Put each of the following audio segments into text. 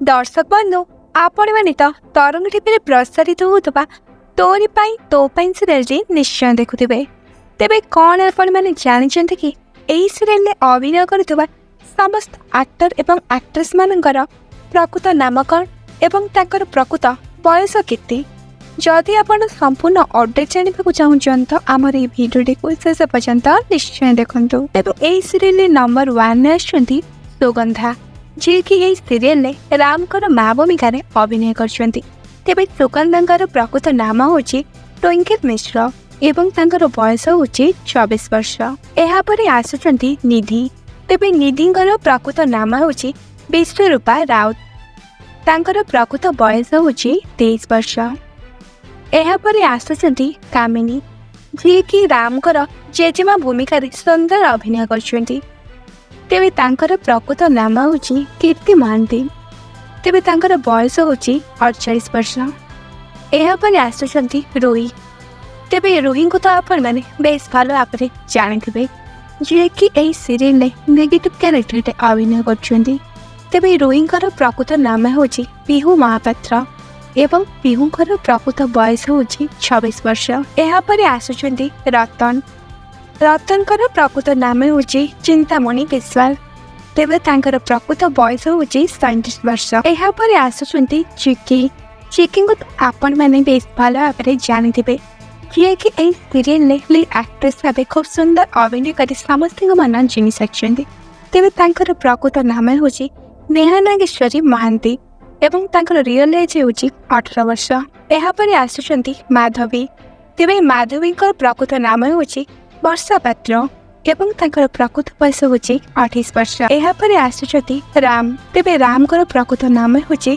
दर्शक बंधु आपण मैंने तो तरंग टीवी प्रसारित होता तोरी पाई तो पाई सीरियल निश्चय देखुवे। तेबे कौन आपण मैंने जानते कि यही सीरियल अभिनय करुवा समस्त एक्टर एवं एक्ट्रेस मानकर प्रकृत नाम कौन एवं ताकर प्रकृत बयस केते। जदि आपण संपूर्ण अपडेट जानवा चाहूँ तो आमर ये भिडियोटी को शेष पर्यंत निश्चय देखु। एवं यही सीरियल नंबर 1 आसुँच सुगंधा, जी कि यही सीरियल रामकर माँ भूमिका अभिनय करछन्ती। तेबे सुगंधांकर प्रकृत नाम होची ट्विंकल मिश्र एवं तांकर बयस होची 24 वर्ष। एहापरे आसुचंती निधि। तेबे निधिंकर प्रकृत नाम होची विश्वरूपा राउत, तांकर प्रकृत बयस होची 23 वर्ष। एहापरे आसुचंती कामिनी, जी कि रामकर जेजेमा भूमिका सुंदर अभिनय करछन्ती। तेबे तांकर प्रकृत नाम होची कीर्ति महांती। तेबे तांकर बयस होची 48 वर्ष। एहापरे आसुचंती रोही। तेबे रोही को तो आपण माने बेस भालो आपरे जानिथिबे, जे कि एही सीरियल ने नेगेटिव कैरेक्टर अभिनय करछन्ती। तेबे रोहींकर प्रकृत नाम होची पिहू महापात्र एवं पिहूंकर प्रकृत बयस होची 26 वर्ष। एहापरे आसुचंती रतन। रतनकर प्रकृत नाम होची चिंतामणि विश्वाल। तेबे तांकर प्रकृत बयस होची 37 वर्ष। एहापरे आसुचंती चिकी। चिकी को आपण माने बेस भालो आपरे जानिथिबे, जे कि एही सीरियल ने लीड एक्ट्रेस भाबे खूब सुंदर अभिनय करी समस्त मन जिनि सारिछन्ती। तेबे तांकर प्रकृत नाम होची नेहा नागेश्वरी महांती एवं तांकर रियल एज होची 18 वर्ष। एहापरे आसुचंती माधवी। तेबे माधवींकर प्रकृत नाम होची वर्षा पात्र एवं तांकर प्रकृत बयस होची 28 वर्ष। एहापरे आसुचंती राम। तेबे रामकर प्रकृत नाम होची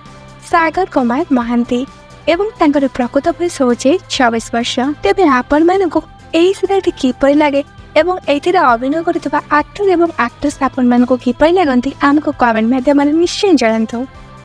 सागर कुमार महांती एवं तांकर प्रकृत बयस होची 26 वर्ष। तेबे आपण मानकु एही सीरियल किपरि लागे एवं एथिरे अभिनय करथिबा एक्टर एवं एक्ट्रेस आपण मानकु किपरि लागंती आमको कमेंट माध्यम निश्चय जणांतु।